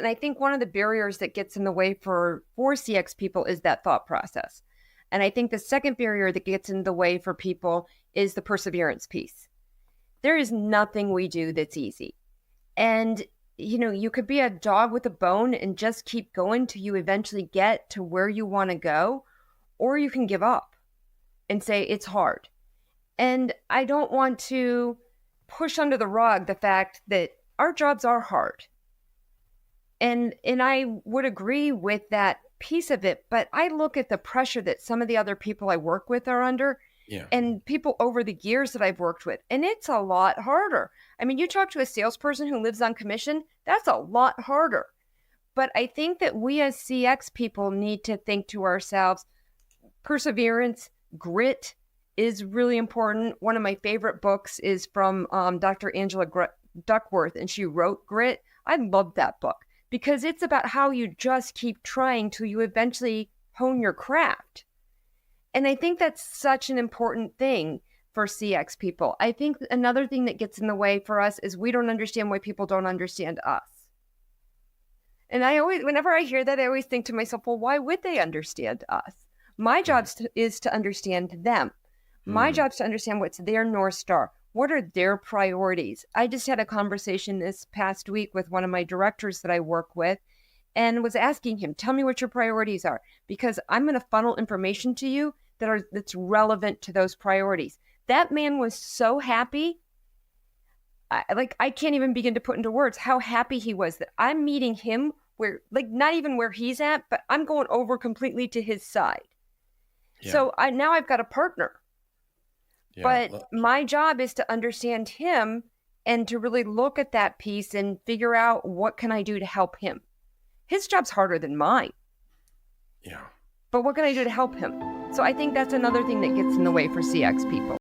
And I think one of the barriers that gets in the way for CX people is that thought process. And I think the second barrier that gets in the way for people is the perseverance piece. There is nothing we do that's easy. And, you could be a dog with a bone and just keep going till you eventually get to where you want to go, or you can give up and say it's hard. And I don't want to push under the rug the fact that our jobs are hard. And I would agree with that piece of it, but I look at the pressure that some of the other people I work with are under, Yeah. and people over the years that I've worked with, and it's a lot harder. I mean, you talk to a salesperson who lives on commission, that's a lot harder. But I think that we as CX people need to think to ourselves, perseverance, grit is really important. One of my favorite books is from Dr. Angela Duckworth, and she wrote Grit. I love that book because it's about how you just keep trying till you eventually hone your craft. And I think that's such an important thing for CX people. I think another thing that gets in the way for us is we don't understand why people don't understand us. And whenever I hear that, I always think to myself, well, why would they understand us? My job is to understand them. My job is to understand what's their North Star. What are their priorities? I just had a conversation this past week with one of my directors that I work with and was asking him, tell me what your priorities are, because I'm going to funnel information to you that's relevant to those priorities. That man was so happy. I can't even begin to put into words how happy he was that I'm meeting him where, not even where he's at, but I'm going over completely to his side. Yeah. So now I've got a partner. Yeah, but my job is to understand him and to really look at that piece and figure out what can I do to help him. His job's harder than mine. Yeah. But what can I do to help him? So I think that's another thing that gets in the way for CX people.